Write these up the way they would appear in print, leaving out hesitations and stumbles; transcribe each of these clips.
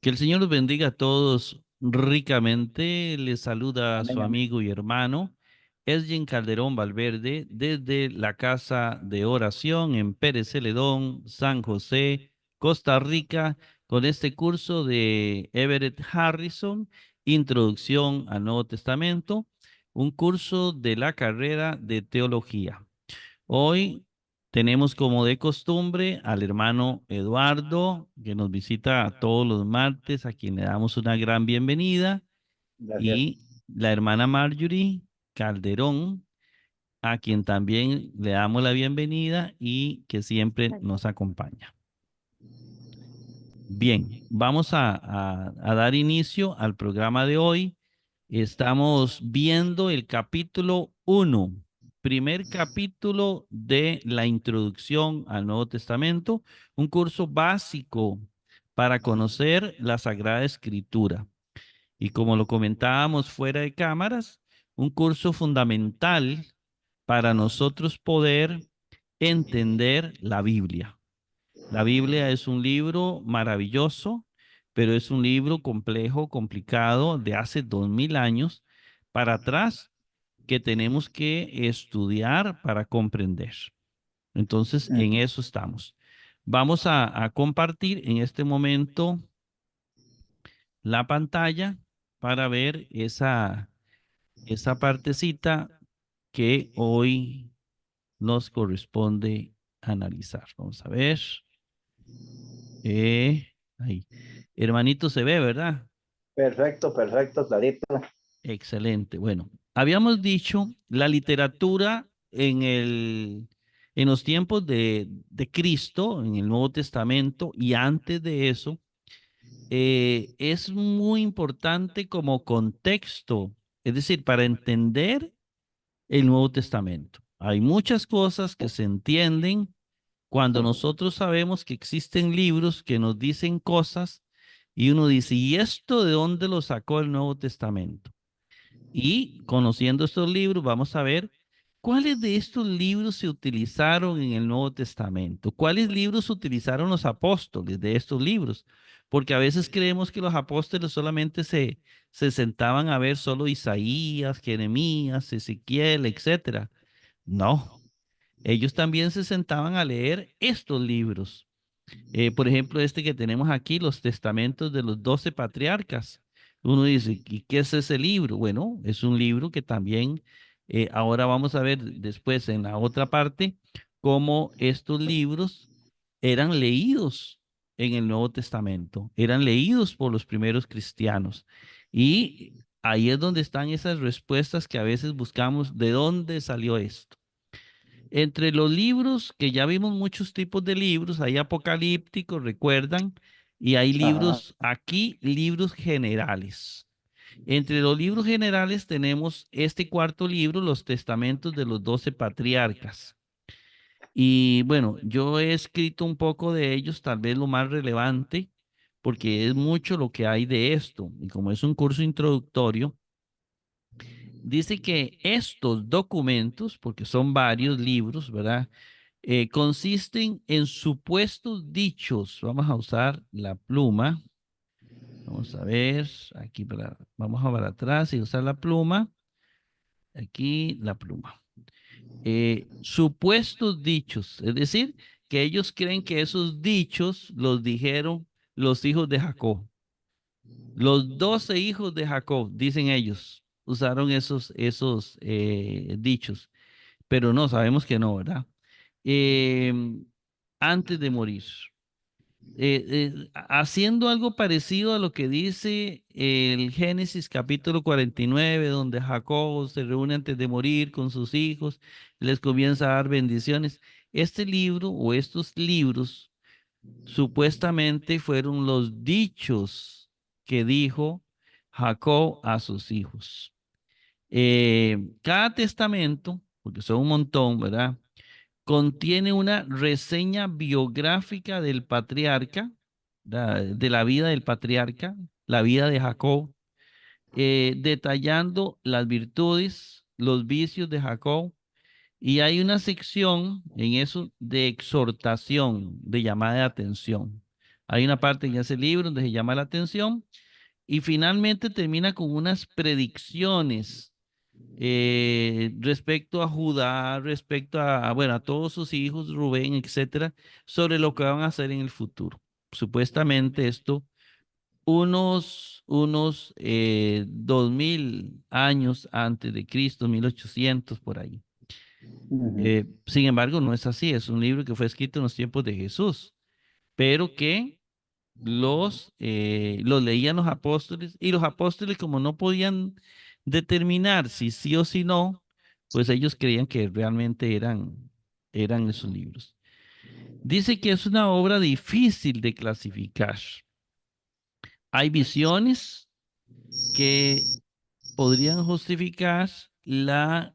Que el Señor los bendiga a todos ricamente. Les saluda a su Amén, amén. amigo y hermano Esgin Calderón Valverde desde la Casa de Oración en Pérez Celedón, San José, Costa Rica, con este curso de Everett Harrison, Introducción al Nuevo Testamento, un curso de la carrera de teología. Hoy tenemos como de costumbre al hermano Eduardo, que nos visita todos los martes, a quien le damos una gran bienvenida, Gracias. y la hermana Marjorie Calderón, a quien también le damos la bienvenida y que siempre nos acompaña. Bien, vamos a dar inicio al programa de hoy. Estamos viendo el capítulo 1, primer capítulo de la introducción al Nuevo Testamento, un curso básico para conocer la Sagrada Escritura. Y como lo comentábamos fuera de cámaras, un curso fundamental para nosotros poder entender la Biblia. La Biblia es un libro maravilloso, pero es un libro complejo, complicado, de hace 2000 años para atrás que tenemos que estudiar para comprender. Entonces, en Ujú. eso estamos. Vamos a compartir en este momento la pantalla para ver esa partecita que hoy nos corresponde analizar. Vamos a ver. Ahí. Hermanito se ve, ¿verdad? Perfecto, perfecto, clarito. Excelente. Bueno, habíamos dicho la literatura en los tiempos de Cristo, en el Nuevo Testamento y antes de eso, es muy importante como contexto, es decir, para entender el Nuevo Testamento. Hay muchas cosas que se entienden cuando nosotros sabemos que existen libros que nos dicen cosas y uno dice, ¿y esto de dónde lo sacó el Nuevo Testamento? Y conociendo estos libros, vamos a ver cuáles de estos libros se utilizaron en el Nuevo Testamento, cuáles libros utilizaron los apóstoles de estos libros, porque a veces creemos que los apóstoles solamente se sentaban a ver solo Isaías, Jeremías, Ezequiel, etcétera. No, ellos también se sentaban a leer estos libros. Por ejemplo, este que tenemos aquí, los testamentos de los 12 patriarcas. Uno dice, ¿y qué es ese libro? Bueno, es un libro que también, ahora vamos a ver después en la otra parte, cómo estos libros eran leídos en el Nuevo Testamento, eran leídos por los primeros cristianos. Y ahí es donde están esas respuestas que a veces buscamos, ¿de dónde salió esto? Entre los libros, que ya vimos muchos tipos de libros, hay apocalípticos, recuerdan, y hay Ajá. libros, aquí libros generales. Entre los libros generales tenemos este cuarto libro, los testamentos de los 12 patriarcas. Y bueno, yo he escrito un poco de ellos, tal vez lo más relevante, porque es mucho lo que hay de esto. Y como es un curso introductorio, dice que estos documentos, porque son varios libros, ¿verdad? Consisten en supuestos dichos. Vamos a usar la pluma. Vamos a ver, aquí vamos a para atrás y usar la pluma. Aquí la pluma. Supuestos dichos, es decir, que ellos creen que esos dichos los dijeron los hijos de Jacob. Los 12 hijos de Jacob, dicen ellos, usaron esos dichos, pero no, sabemos que no, ¿verdad? Antes de morir. Haciendo algo parecido a lo que dice el Génesis capítulo 49, donde Jacob se reúne antes de morir con sus hijos, les comienza a dar bendiciones. Este libro o estos libros supuestamente fueron los dichos que dijo Jacob a sus hijos. Cada testamento, porque son un montón, ¿verdad? Contiene una reseña biográfica del patriarca, de la vida del patriarca, la vida de Jacob, detallando las virtudes, los vicios de Jacob, y hay una sección en eso de exhortación, de llamada de atención. Hay una parte en ese libro donde se llama la atención y finalmente termina con unas predicciones respecto a Judá, respecto bueno, a todos sus hijos, Rubén, etcétera, sobre lo que van a hacer en el futuro. Supuestamente esto, unos 2000 años antes de Cristo, 1800 por ahí. Ujú. Sin embargo, no es así, es un libro que fue escrito en los tiempos de Jesús, pero que los leían los apóstoles y los apóstoles como no podían determinar si sí o si no, pues ellos creían que realmente eran esos libros. Dice que es una obra difícil de clasificar. Hay visiones que podrían justificar la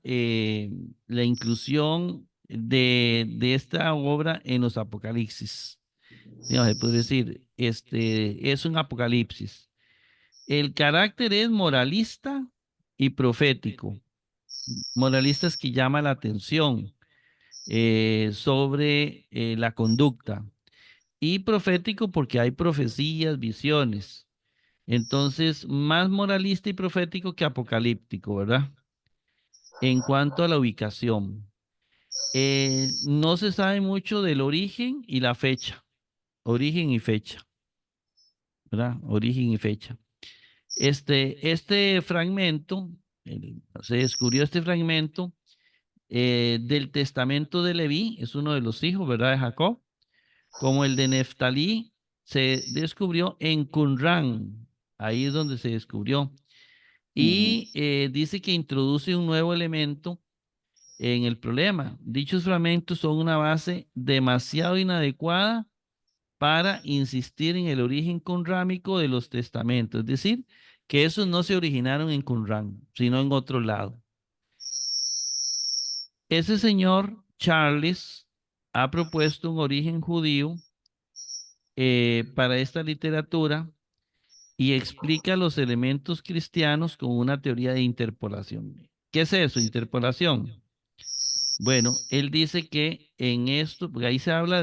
inclusión de esta obra en los Apocalipsis. Digamos, se puede decir, es un Apocalipsis. El carácter es moralista y profético. Moralista es que llama la atención sobre la conducta. Y profético porque hay profecías, visiones. Entonces, más moralista y profético que apocalíptico, ¿verdad? En cuanto a la ubicación, no se sabe mucho del origen y la fecha. Origen y fecha, ¿verdad? Origen y fecha. Este fragmento, se descubrió este fragmento del testamento de Leví, es uno de los hijos, ¿verdad? De Jacob, como el de Neftalí, se descubrió en Qumran, ahí es donde se descubrió. Ujú. Y dice que introduce un nuevo elemento en el problema. Dichos fragmentos son una base demasiado inadecuada para insistir en el origen conrámico de los testamentos, es decir, que esos no se originaron en Qumran, sino en otro lado. Ese señor Charles ha propuesto un origen judío para esta literatura y explica los elementos cristianos con una teoría de interpolación. ¿Qué es eso, interpolación? Bueno, él dice que en esto, porque ahí se habla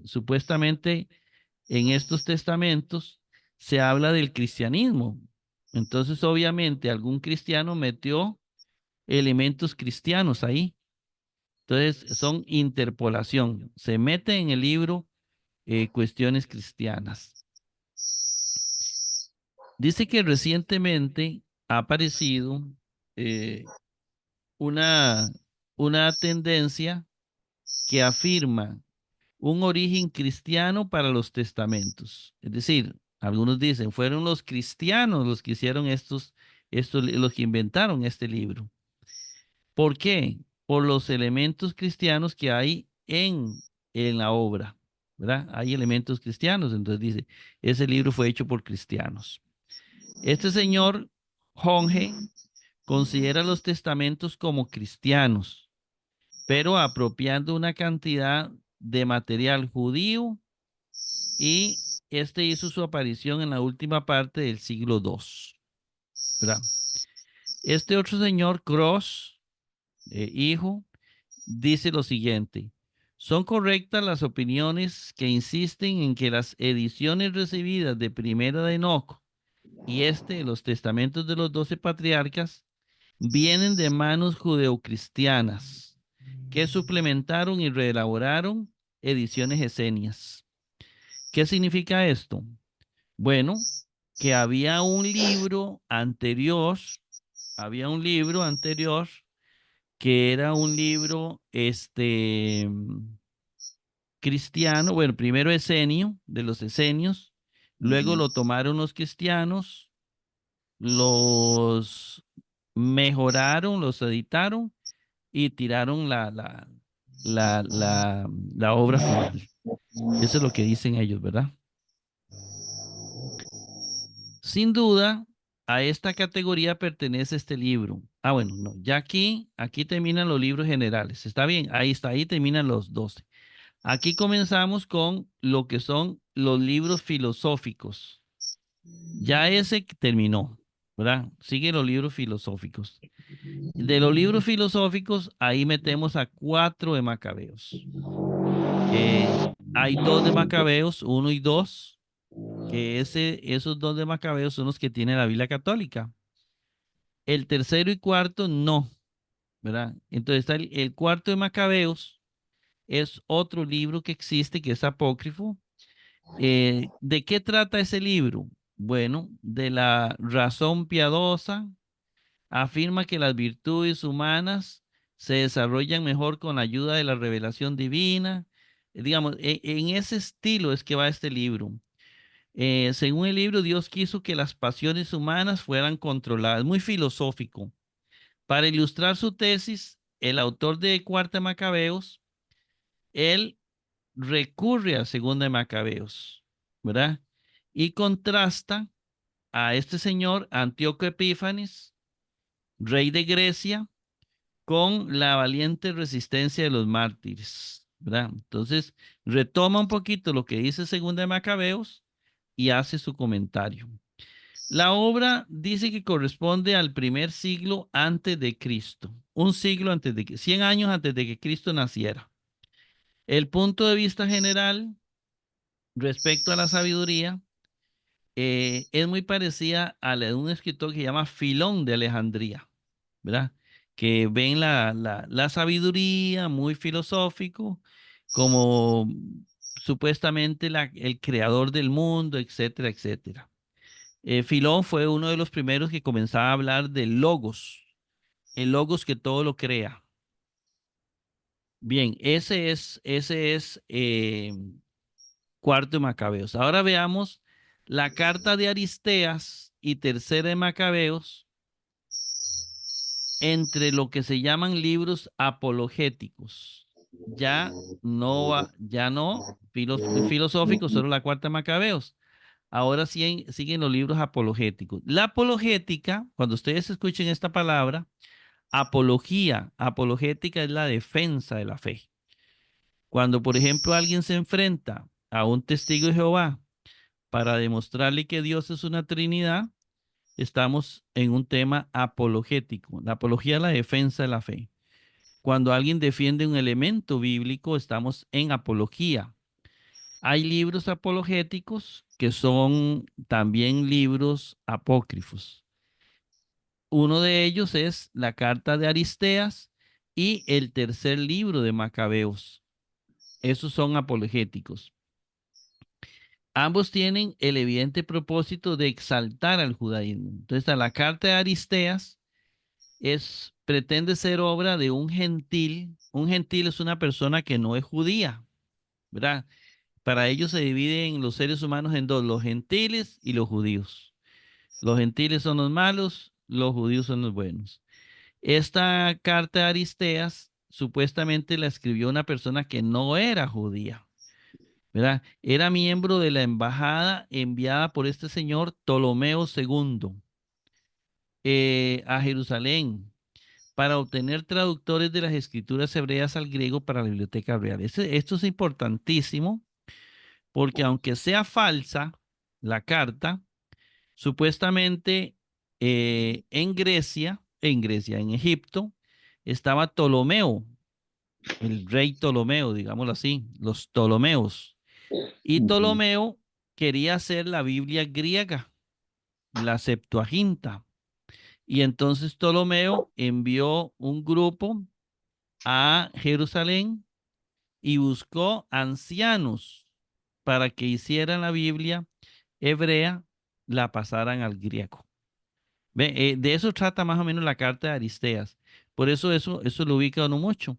supuestamente en estos testamentos, se habla del cristianismo. Entonces, obviamente, algún cristiano metió elementos cristianos ahí. Entonces, son interpolación. Se mete en el libro cuestiones cristianas. Dice que recientemente ha aparecido eh, una, una tendencia que afirma un origen cristiano para los testamentos. Es decir, algunos dicen, fueron los cristianos los que hicieron los que inventaron este libro. ¿Por qué? Por los elementos cristianos que hay en la obra, ¿verdad? Hay elementos cristianos, entonces dice, ese libro fue hecho por cristianos. Este señor Honge considera los testamentos como cristianos, pero apropiando una cantidad de material judío y este hizo su aparición en la última parte del siglo II, ¿verdad? Este otro señor, Cross, hijo, dice lo siguiente. Son correctas las opiniones que insisten en que las ediciones recibidas de Primera de Enoc y los testamentos de los 12 patriarcas, vienen de manos judeocristianas que suplementaron y reelaboraron ediciones esenias. ¿Qué significa esto? Bueno, que había un libro anterior que era un libro cristiano, bueno, primero esenio, de los esenios, luego Ujú. lo tomaron los cristianos, los mejoraron, los editaron y tiraron la obra final. Eso es lo que dicen ellos, ¿verdad? Sin duda, a esta categoría pertenece este libro. Ah, bueno, no, ya aquí terminan los libros generales. ¿Está bien? Ahí está, ahí terminan los 12. Aquí comenzamos con lo que son los libros filosóficos. Ya ese terminó, ¿verdad? Sigue los libros filosóficos. De los libros filosóficos, ahí metemos a 4 de Macabeos. Hay 2 de Macabeos, 1 y 2, que esos dos de Macabeos son los que tiene la Biblia católica. El tercero y cuarto no, ¿verdad? Entonces está el cuarto de Macabeos, es otro libro que existe que es apócrifo. ¿De qué trata ese libro? Bueno, de la razón piadosa, afirma que las virtudes humanas se desarrollan mejor con la ayuda de la revelación divina. Digamos, en ese estilo es que va este libro. Según el libro, Dios quiso que las pasiones humanas fueran controladas, muy filosófico. Para ilustrar su tesis, el autor de Cuarta de Macabeos, él recurre a Segunda de Macabeos, ¿verdad? Y contrasta a este señor, Antíoco Epífanes, rey de Grecia, con la valiente resistencia de los mártires, ¿verdad? Entonces, retoma un poquito lo que dice Segunda de Macabeos y hace su comentario. La obra dice que corresponde al primer siglo antes de Cristo, un siglo antes de que, 100 años antes de que Cristo naciera. El punto de vista general respecto a la sabiduría es muy parecida a la de un escritor que se llama Filón de Alejandría, ¿verdad? Que ven la sabiduría muy filosófico, como supuestamente el creador del mundo, etcétera, etcétera. Filón fue uno de los primeros que comenzaba a hablar del logos, el logos que todo lo crea. Bien, ese es cuarto de Macabeos. Ahora veamos la carta de Aristeas y tercera de Macabeos entre lo que se llaman libros apologéticos. Ya no filosóficos, solo la cuarta de Macabeos. Ahora siguen los libros apologéticos. La apologética, cuando ustedes escuchen esta palabra, apologética es la defensa de la fe. Cuando, por ejemplo, alguien se enfrenta a un testigo de Jehová para demostrarle que Dios es una Trinidad, estamos en un tema apologético. La apología es la defensa de la fe. Cuando alguien defiende un elemento bíblico, estamos en apología. Hay libros apologéticos que son también libros apócrifos. Uno de ellos es la carta de Aristeas y el tercer libro de Macabeos. Esos son apologéticos. Ambos tienen el evidente propósito de exaltar al judaísmo. Entonces, la carta de Aristeas pretende ser obra de un gentil. Un gentil es una persona que no es judía, ¿verdad? Para ellos se dividen los seres humanos en dos, los gentiles y los judíos. Los gentiles son los malos, los judíos son los buenos. Esta carta de Aristeas supuestamente la escribió una persona que no era judía, ¿verdad? Era miembro de la embajada enviada por este señor Ptolomeo II a Jerusalén para obtener traductores de las escrituras hebreas al griego para la biblioteca real. Esto es importantísimo porque aunque sea falsa la carta, supuestamente en Egipto, estaba Ptolomeo, el rey Ptolomeo, digámoslo así, los Ptolomeos. Y Ptolomeo quería hacer la Biblia griega, la Septuaginta. Y entonces Ptolomeo envió un grupo a Jerusalén y buscó ancianos para que hicieran la Biblia hebrea, la pasaran al griego. Ve, de eso trata más o menos la carta de Aristeas. Por eso lo ubica uno mucho.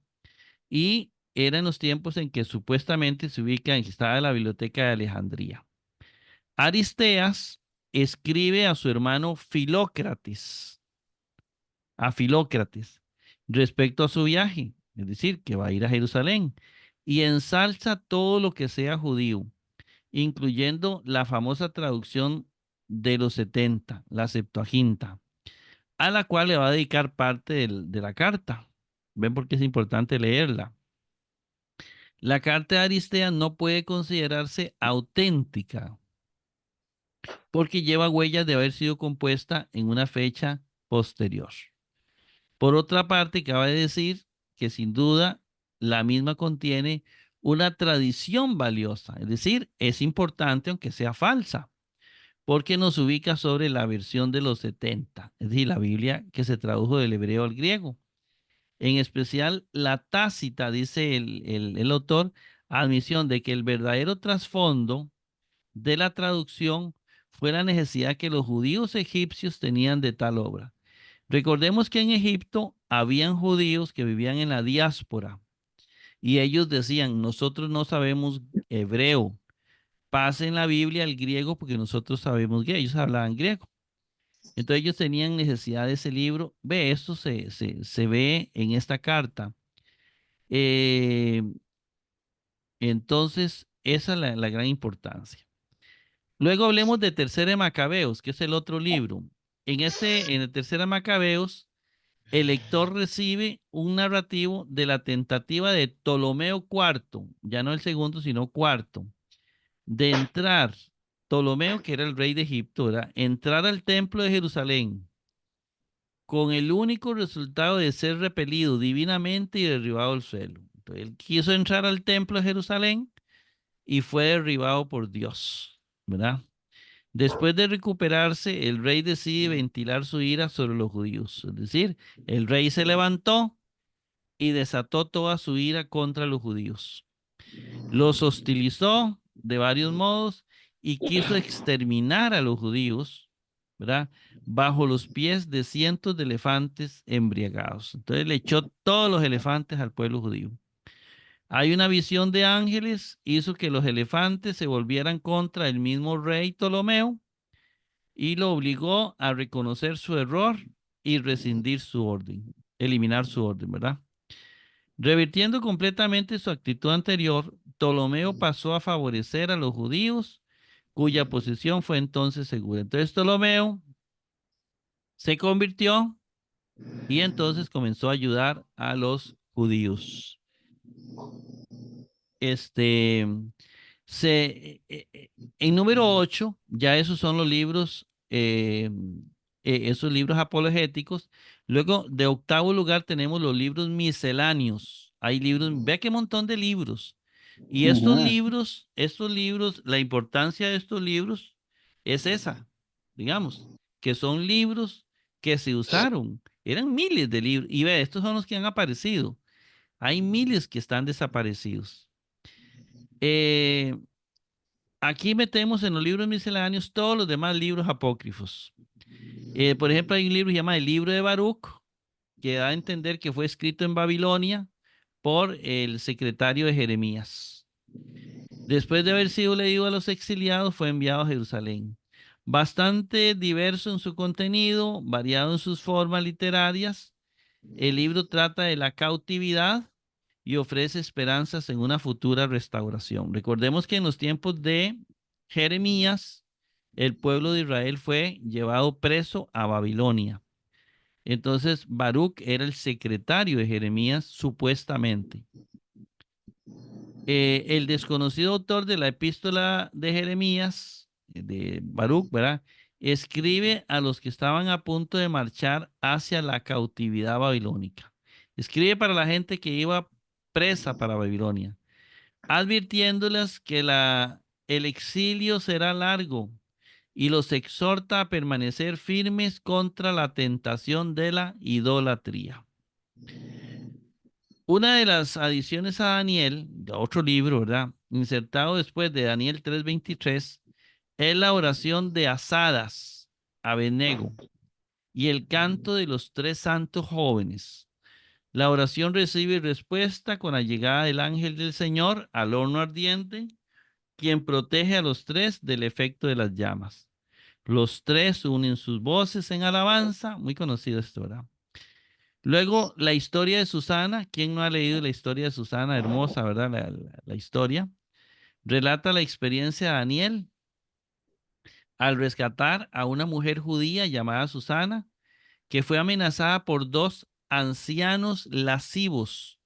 Y era en los tiempos en que supuestamente estaba en la biblioteca de Alejandría. Aristeas escribe a su hermano Filócrates, respecto a su viaje, es decir, que va a ir a Jerusalén, y ensalza todo lo que sea judío, incluyendo la famosa traducción de los 70, la Septuaginta, a la cual le va a dedicar parte de la carta. ¿Ven por qué es importante leerla? La carta de Aristea no puede considerarse auténtica porque lleva huellas de haber sido compuesta en una fecha posterior. Por otra parte, cabe decir que sin duda la misma contiene una tradición valiosa, es decir, es importante aunque sea falsa. porque nos ubica sobre la versión de los 70, es decir, la Biblia que se tradujo del hebreo al griego. En especial, la Tácita, dice el autor, admisión de que el verdadero trasfondo de la traducción fue la necesidad que los judíos egipcios tenían de tal obra. Recordemos que en Egipto habían judíos que vivían en la diáspora y ellos decían, nosotros no sabemos hebreo, pasen la Biblia al griego porque nosotros sabemos griego, ellos hablaban griego. Entonces ellos tenían necesidad de ese libro. Ve, esto se ve en esta carta. Eh, entonces, esa es la gran importancia. Luego hablemos de Tercera de Macabeos, que es el otro libro. En el Tercera de Macabeos, el lector recibe un narrativo de la tentativa de Ptolomeo IV, ya no el segundo, sino cuarto, de entrar, Ptolomeo, que era el rey de Egipto, ¿verdad? Entrar al templo de Jerusalén con el único resultado de ser repelido divinamente y derribado al suelo. Entonces, él quiso entrar al templo de Jerusalén y fue derribado por Dios, ¿verdad? Después de recuperarse, el rey decide ventilar su ira sobre los judíos. Es decir, el rey se levantó y desató toda su ira contra los judíos. Los hostilizó de varios modos y quiso exterminar a los judíos, ¿verdad? Bajo los pies de cientos de elefantes embriagados. Entonces le echó todos los elefantes al pueblo judío. Hay una visión de ángeles, hizo que los elefantes se volvieran contra el mismo rey Ptolomeo y lo obligó a reconocer su error y rescindir su orden, eliminar su orden, ¿verdad? Revirtiendo completamente su actitud anterior, Ptolomeo pasó a favorecer a los judíos, cuya posición fue entonces segura. Entonces Ptolomeo se convirtió y entonces comenzó a ayudar a los judíos. Este, en número 8, ya esos son los libros, esos libros apologéticos. Luego, de octavo lugar, tenemos los libros misceláneos. Hay libros, vea qué montón de libros. Y estos libros, la importancia de estos libros es esa, digamos, que son libros que se usaron. Eran miles de libros. Y ve, estos son los que han aparecido. Hay miles que están desaparecidos. Eh, Aquí metemos en los libros misceláneos todos los demás libros apócrifos. Por ejemplo, hay un libro que se llama el libro de Baruch, que da a entender que fue escrito en Babilonia por el secretario de Jeremías. Después de haber sido leído a los exiliados, fue enviado a Jerusalén. Bastante diverso en su contenido, variado en sus formas literarias, el libro trata de la cautividad y ofrece esperanzas en una futura restauración. Recordemos que en los tiempos de Jeremías, el pueblo de Israel fue llevado preso a Babilonia. Entonces, Baruch era el secretario de Jeremías, supuestamente. El desconocido autor de la epístola de Jeremías, de Baruch, ¿verdad? Escribe a los que estaban a punto de marchar hacia la cautividad babilónica. Escribe para la gente que iba presa para Babilonia, advirtiéndoles que el exilio será largo y los exhorta a permanecer firmes contra la tentación de la idolatría. Una de las adiciones a Daniel, de otro libro, ¿verdad? Insertado después de Daniel 3:23, es la oración de Asadas, Abednego, y el canto de los tres santos jóvenes. La oración recibe respuesta con la llegada del ángel del Señor al horno ardiente, quien protege a los tres del efecto de las llamas. Los tres unen sus voces en alabanza, muy conocido esto, ¿verdad? Luego, la historia de Susana. ¿Quién no ha leído la historia de Susana? Hermosa, ¿verdad? La historia. Relata la experiencia de Daniel al rescatar a una mujer judía llamada Susana, que fue amenazada por dos ancianos lascivos,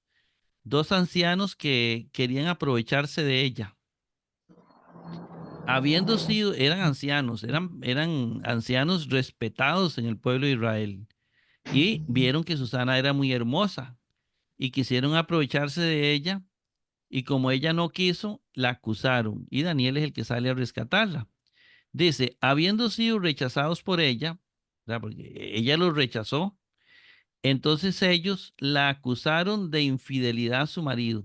dos ancianos que querían aprovecharse de ella. Habiendo sido, eran ancianos respetados en el pueblo de Israel y vieron que Susana era muy hermosa y quisieron aprovecharse de ella. Y como ella no quiso, la acusaron y Daniel es el que sale a rescatarla. Dice, habiendo sido rechazados por ella, ¿verdad? Porque ella los rechazó, entonces ellos la acusaron de infidelidad a su marido.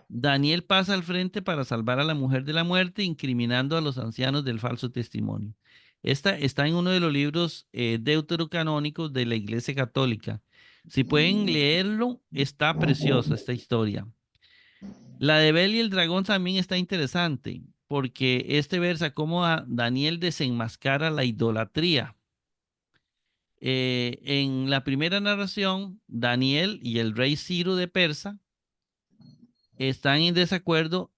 Daniel pasa al frente para salvar a la mujer de la muerte, incriminando a los ancianos del falso testimonio. Esta está en uno de los libros deuterocanónicos de la Iglesia Católica. Si pueden leerlo, está preciosa esta historia. La de Bel y el dragón también está interesante, porque este versa cómo Daniel desenmascara la idolatría. En la primera narración, Daniel y el rey Ciro de Persa están en desacuerdo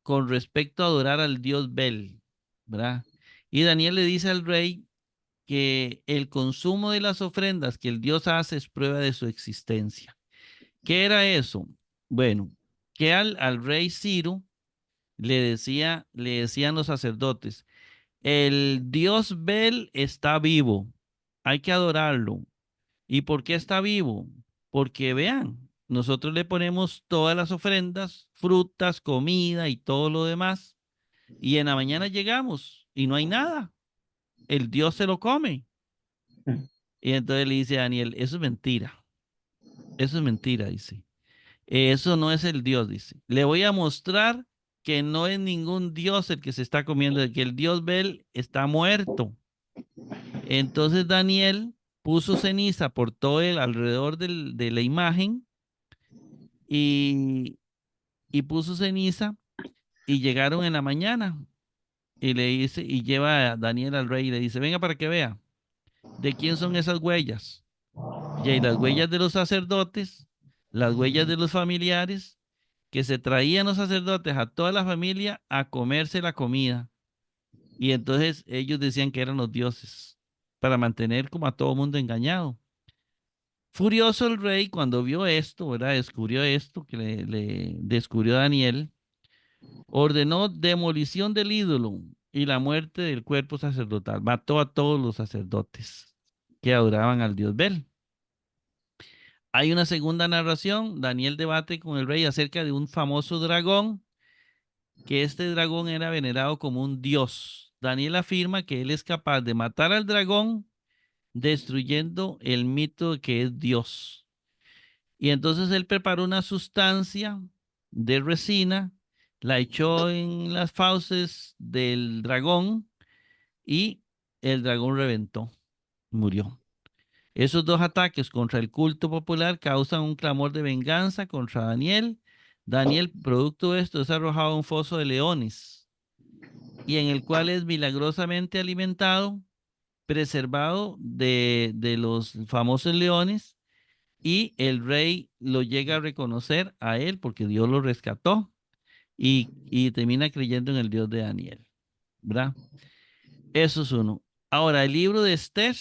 con respecto a adorar al dios Bel, ¿verdad? Y Daniel le dice al rey que el consumo de las ofrendas que el dios hace es prueba de su existencia. ¿Qué era eso? Bueno, que al rey Ciro le decían los sacerdotes, el dios Bel está vivo, hay que adorarlo. ¿Y por qué está vivo? Porque vean, nosotros le ponemos todas las ofrendas, frutas, comida y todo lo demás, y en la mañana llegamos y no hay nada. El Dios se lo come. Y entonces le dice a Daniel, eso es mentira. Eso es mentira, dice. Eso no es el Dios, dice. Le voy a mostrar que no es ningún Dios el que se está comiendo, que el Dios Bel está muerto. Entonces Daniel puso ceniza por todo el alrededor de la imagen y, y puso ceniza y llegaron en la mañana y le dice, y lleva a Daniel al rey y le dice, venga para que vea, ¿de quién son esas huellas? Y hay las huellas de los sacerdotes, las huellas de los familiares, que se traían los sacerdotes a toda la familia a comerse la comida. Y entonces ellos decían que eran los dioses, para mantener como a todo mundo engañado. Furioso el rey cuando vio esto, ¿verdad? Descubrió esto que le descubrió Daniel, ordenó demolición del ídolo y la muerte del cuerpo sacerdotal. Mató a todos los sacerdotes que adoraban al dios Bel. Hay una segunda narración. Daniel debate con el rey acerca de un famoso dragón, que este dragón era venerado como un dios. Daniel afirma que él es capaz de matar al dragón destruyendo el mito de que es Dios. Y entonces él preparó una sustancia de resina, la echó en las fauces del dragón y el dragón reventó, murió. Esos dos ataques contra el culto popular causan un clamor de venganza contra Daniel. Daniel, producto de esto, es arrojado a un foso de leones y en el cual es milagrosamente alimentado, preservado de los famosos leones y el rey lo llega a reconocer a él porque Dios lo rescató y termina creyendo en el Dios de Daniel, ¿verdad? Eso es uno. Ahora, el libro de Esther,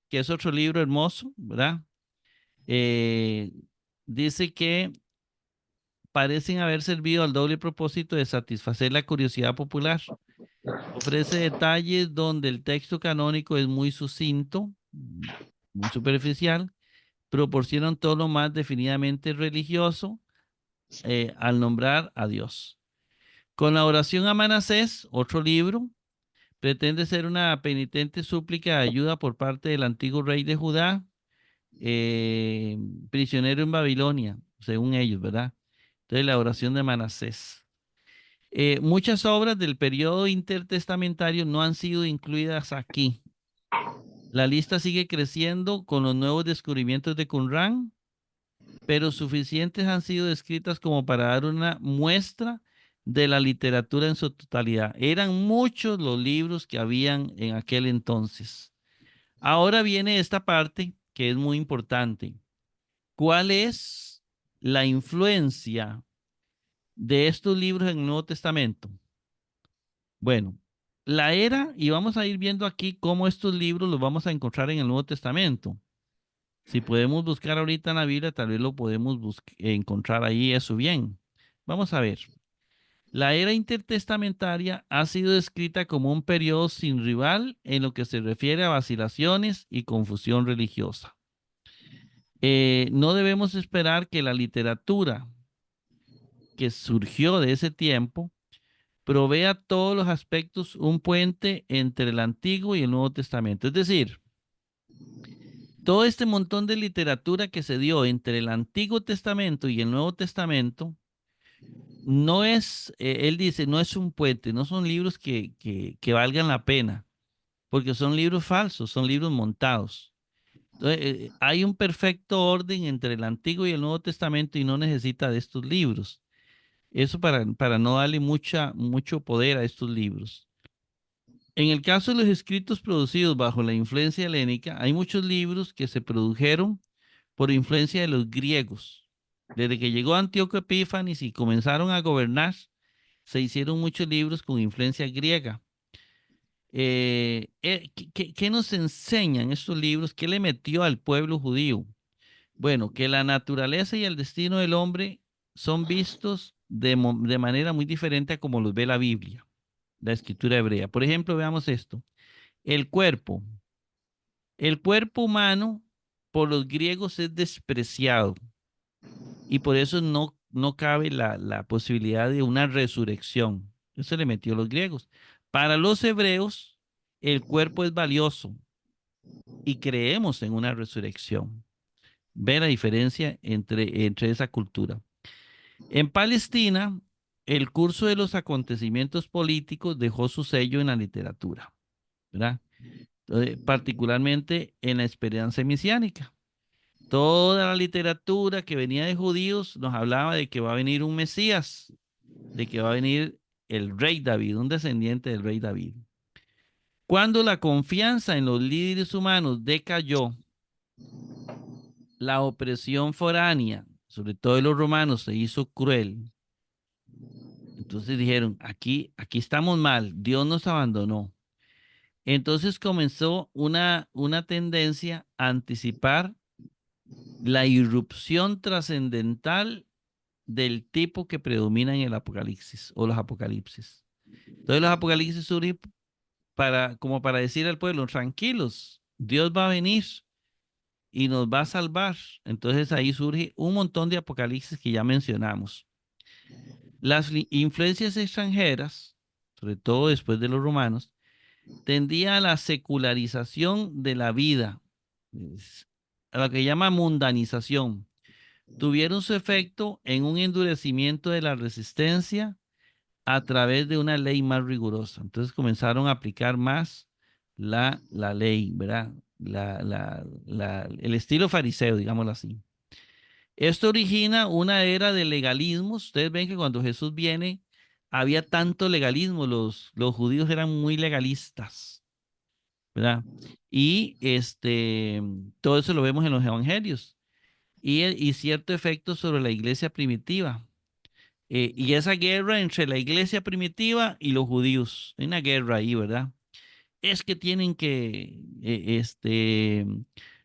que es otro libro hermoso, ¿verdad? Eh, dice que parecen haber servido al doble propósito de satisfacer la curiosidad popular. Ofrece detalles donde el texto canónico es muy sucinto, muy superficial, proporciona un tono más definidamente religioso al nombrar a Dios. Con la oración a Manasés, otro libro, pretende ser una penitente súplica de ayuda por parte del antiguo rey de Judá, eh, prisionero en Babilonia, según ellos, ¿verdad? Entonces, la oración de Manasés. Muchas obras del periodo intertestamentario no han sido incluidas aquí. La lista sigue creciendo con los nuevos descubrimientos de Qumran, pero suficientes han sido descritas como para dar una muestra de la literatura en su totalidad. Eran muchos los libros que habían en aquel entonces. Ahora viene esta parte que es muy importante. ¿Cuál es la influencia de estos libros en el Nuevo Testamento? Bueno, la era, y vamos a ir viendo aquí cómo estos libros los vamos a encontrar en el Nuevo Testamento. Si podemos buscar ahorita en la Biblia, tal vez lo podemos encontrar ahí, eso bien. Vamos a ver. La era intertestamentaria ha sido descrita como un periodo sin rival en lo que se refiere a vacilaciones y confusión religiosa. No debemos esperar que la literatura que surgió de ese tiempo provee a todos los aspectos un puente entre el Antiguo y el Nuevo Testamento. Es decir, todo este montón de literatura que se dio entre el Antiguo Testamento y el Nuevo Testamento no es, él dice, no es un puente, no son libros que valgan la pena, porque son libros falsos, son libros montados. Entonces, hay un perfecto orden entre el Antiguo y el Nuevo Testamento y no necesita de estos libros. Eso para no darle mucho poder a estos libros. En el caso de los escritos producidos bajo la influencia helénica, hay muchos libros que se produjeron por influencia de los griegos. Desde que llegó Antíoco Epífanes y comenzaron a gobernar, se hicieron muchos libros con influencia griega. ¿Qué nos enseñan estos libros? ¿Qué le metió al pueblo judío? Bueno, que la naturaleza y el destino del hombre son vistos de manera muy diferente a como los ve la Biblia, la escritura hebrea. Por ejemplo, veamos esto. El cuerpo. El cuerpo humano por los griegos es despreciado y por eso no cabe la posibilidad de una resurrección. Eso le metió a los griegos. Para los hebreos, el cuerpo es valioso y creemos en una resurrección. Ve la diferencia entre esa cultura. En Palestina, el curso de los acontecimientos políticos dejó su sello en la literatura, ¿verdad? Particularmente en la esperanza mesiánica. Toda la literatura que venía de judíos nos hablaba de que va a venir un Mesías, de que va a venir el rey David, un descendiente del rey David. Cuando la confianza en los líderes humanos decayó, la opresión foránea, sobre todo de los romanos, se hizo cruel. Entonces dijeron, aquí estamos mal, Dios nos abandonó. Entonces comenzó una tendencia a anticipar la irrupción trascendental del tipo que predomina en el Apocalipsis o los Apocalipsis. Entonces los Apocalipsis surgen como para decir al pueblo, tranquilos, Dios va a venir y nos va a salvar. Entonces ahí surge un montón de Apocalipsis que ya mencionamos. Las influencias extranjeras, sobre todo después de los romanos, tendía a la secularización de la vida, a lo que llama mundanización. Tuvieron su efecto en un endurecimiento de la resistencia a través de una ley más rigurosa. Entonces comenzaron a aplicar más la ley, ¿verdad? El estilo fariseo, digámoslo así. Esto origina una era de legalismos. Ustedes ven que cuando Jesús viene, había tanto legalismo, los judíos eran muy legalistas, ¿verdad? Y todo eso lo vemos en los evangelios. Y cierto efecto sobre la iglesia primitiva. Y esa guerra entre la iglesia primitiva y los judíos. Hay una guerra ahí, ¿verdad? Es que tienen que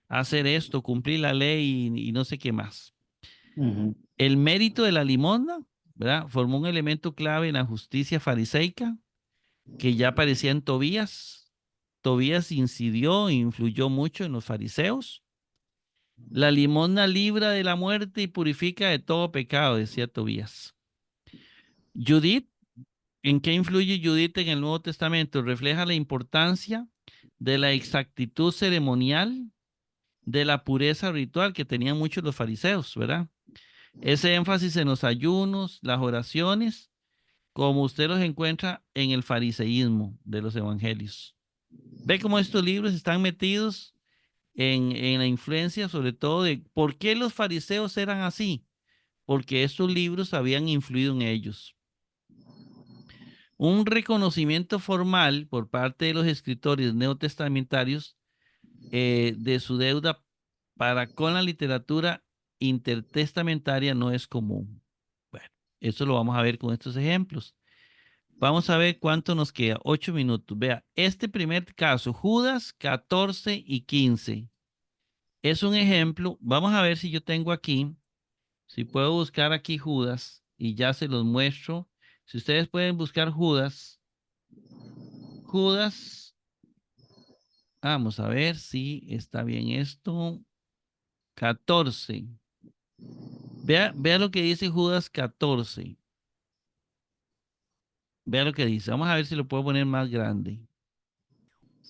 hacer esto, cumplir la ley y no sé qué más. Ujú. El mérito de la limosna, ¿verdad? Formó un elemento clave en la justicia fariseica que ya aparecía en Tobías. Tobías incidió e influyó mucho en los fariseos. La limosna libra de la muerte y purifica de todo pecado, decía Tobías. Judith, ¿en qué influye Judith en el Nuevo Testamento? Refleja la importancia de la exactitud ceremonial, de la pureza ritual que tenían muchos los fariseos, ¿verdad? Ese énfasis en los ayunos, las oraciones, como usted los encuentra en el fariseísmo de los evangelios. Ve cómo estos libros están metidos en la influencia, sobre todo de por qué los fariseos eran así, porque estos libros habían influido en ellos. Un reconocimiento formal por parte de los escritores neotestamentarios de su deuda para con la literatura intertestamentaria no es común. Bueno, eso lo vamos a ver con estos ejemplos. Vamos a ver cuánto nos queda. 8 minutos. Vea, este primer caso, Judas 14 y 15, es un ejemplo. Vamos a ver si yo tengo aquí, si puedo buscar aquí Judas y ya se los muestro. Si ustedes pueden buscar Judas, Judas, vamos a ver si está bien esto. 14. Vea lo que dice Judas 14. Vea lo que dice. Vamos a ver si lo puedo poner más grande.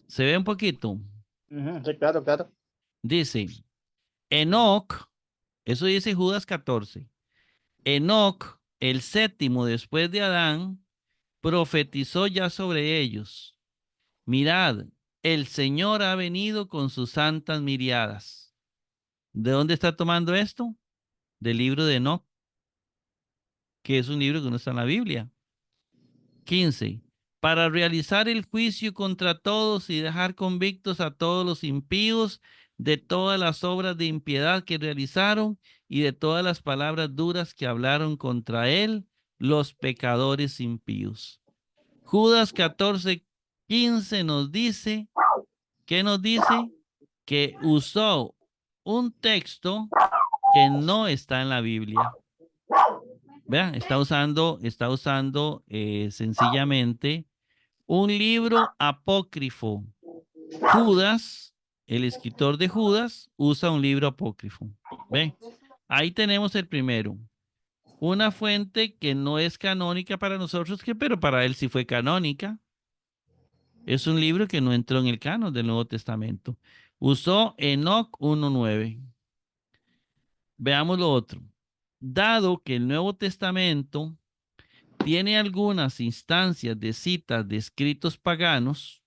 ¿Se ve un poquito? Sí, claro, claro. Dice, Enoc, eso dice Judas 14. Enoc, el séptimo después de Adán, profetizó ya sobre ellos. Mirad, el Señor ha venido con sus santas miriadas. ¿De dónde está tomando esto? Del libro de Enoc, que es un libro que no está en la Biblia. 15. Para realizar el juicio contra todos y dejar convictos a todos los impíos de todas las obras de impiedad que realizaron y de todas las palabras duras que hablaron contra él los pecadores impíos. Judas 14:15 nos dice, ¿qué nos dice? Que usó un texto que no está en la Biblia. Vean, está usando sencillamente un libro apócrifo. Judas, el escritor de Judas, usa un libro apócrifo. ¿Ven? Ahí tenemos el primero. Una fuente que no es canónica para nosotros, pero para él sí fue canónica. Es un libro que no entró en el canon del Nuevo Testamento. Usó Enoc 1:9. Veamos lo otro. Dado que el Nuevo Testamento tiene algunas instancias de citas de escritos paganos,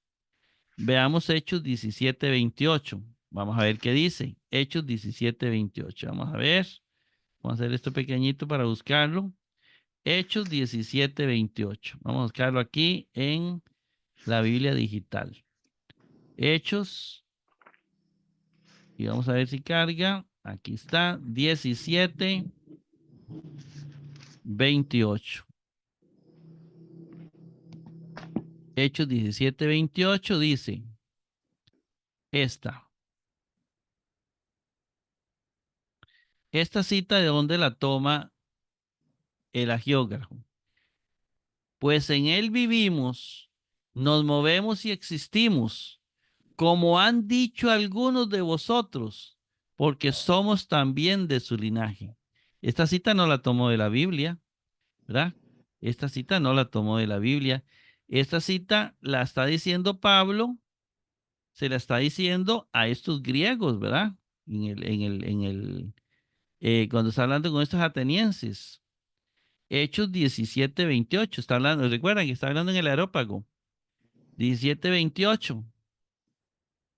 veamos Hechos 17:28. Vamos a ver qué dice. Hechos 17:28. Vamos a ver. Vamos a hacer esto pequeñito para buscarlo. Hechos 17:28. Vamos a buscarlo aquí en la Biblia digital. Hechos. Y vamos a ver si carga. Aquí está. 17:28. Hechos 17:28 dice. Esta. Esta cita de dónde la toma el agiógrafo. Pues en él vivimos, nos movemos y existimos, como han dicho algunos de vosotros, porque somos también de su linaje. Esta cita no la tomó de la Biblia, ¿verdad? Esta cita no la tomó de la Biblia. Esta cita la está diciendo Pablo, se la está diciendo a estos griegos, ¿verdad? Cuando está hablando con estos atenienses. Hechos 17:28. Está hablando, recuerdan que está hablando en el Areópago. 17:28.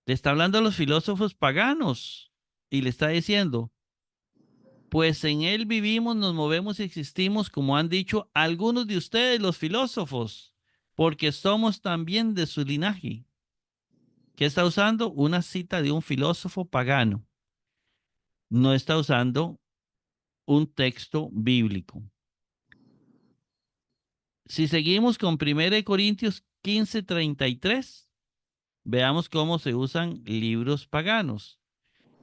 Le está hablando a los filósofos paganos y le está diciendo, pues en él vivimos, nos movemos y existimos, como han dicho algunos de ustedes, los filósofos, porque somos también de su linaje. ¿Qué está usando? Una cita de un filósofo pagano. No está usando un texto bíblico. Si seguimos con 1 Corintios 15:33, veamos cómo se usan libros paganos.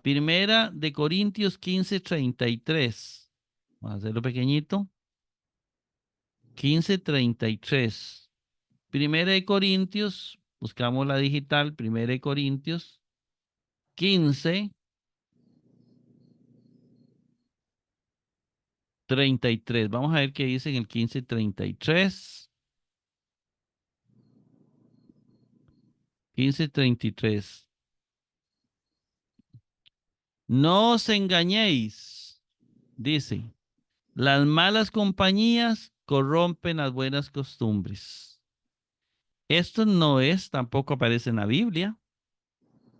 Primera de Corintios 15:33. Vamos a hacerlo pequeñito. 15:33. Primera de Corintios, buscamos la digital, Primera de Corintios 15:33. Vamos a ver qué dice en el 15:33. 15:33. No os engañéis, dice, las malas compañías corrompen las buenas costumbres. Esto no es, tampoco aparece en la Biblia,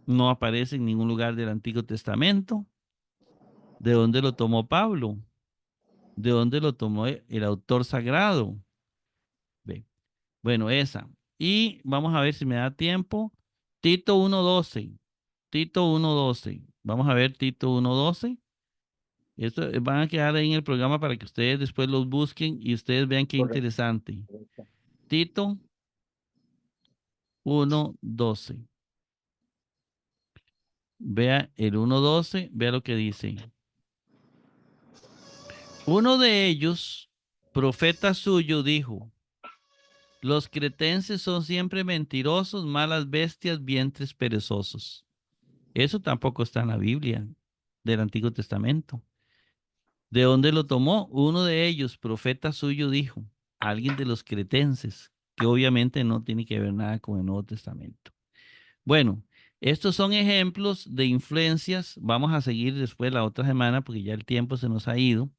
no aparece en ningún lugar del Antiguo Testamento. ¿De dónde lo tomó Pablo? ¿De dónde lo tomó el autor sagrado? Ve. Bueno, esa. Y vamos a ver si me da tiempo. Tito 1:12. Tito 1:12. Vamos a ver Tito 1:12. Esto van a quedar ahí en el programa para que ustedes después los busquen y ustedes vean qué Correcto, interesante. correcto. Tito 1:12. Vea el 1:12, vea lo que dice. Uno de ellos, profeta suyo, dijo, los cretenses son siempre mentirosos, malas bestias, vientres perezosos. Eso tampoco está en la Biblia del Antiguo Testamento. ¿De dónde lo tomó? Uno de ellos, profeta suyo, dijo. alguien de los cretenses, que obviamente no tiene que ver nada con el Nuevo Testamento. Bueno, estos son ejemplos de influencias. Vamos a seguir después la otra semana porque ya el tiempo se nos ha ido.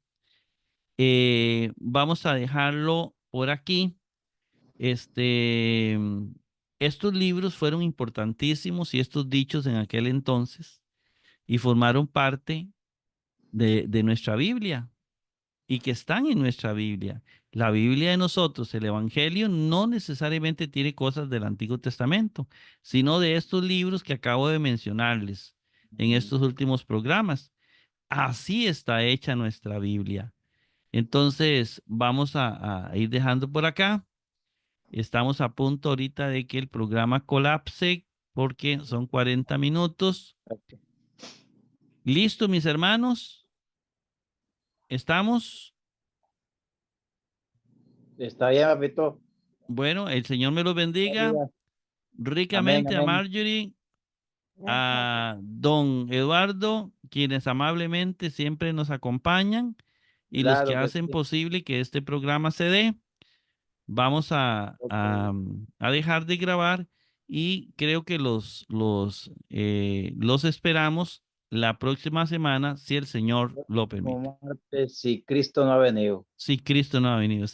Vamos a dejarlo por aquí. Este, estos libros fueron importantísimos y estos dichos en aquel entonces y formaron parte de nuestra Biblia y que están en nuestra Biblia. La Biblia de nosotros, el Evangelio, no necesariamente tiene cosas del Antiguo Testamento, sino de estos libros que acabo de mencionarles en estos últimos programas. Así está hecha nuestra Biblia. Entonces, vamos a ir dejando por acá. Estamos a punto ahorita de que el programa colapse porque son 40 minutos. ¿Listo, mis hermanos? ¿Estamos? Está bien, papito. Bueno, el Señor me los bendiga Amén, ricamente a amén. Marjorie, a don Eduardo, quienes amablemente siempre nos acompañan y los que Claro que hacen sí. posible que este programa se dé. Vamos Ok. a dejar de grabar y creo que los esperamos la próxima semana si el Señor lo permite. Próximo martes, si Cristo no ha venido. Si Cristo no ha venido.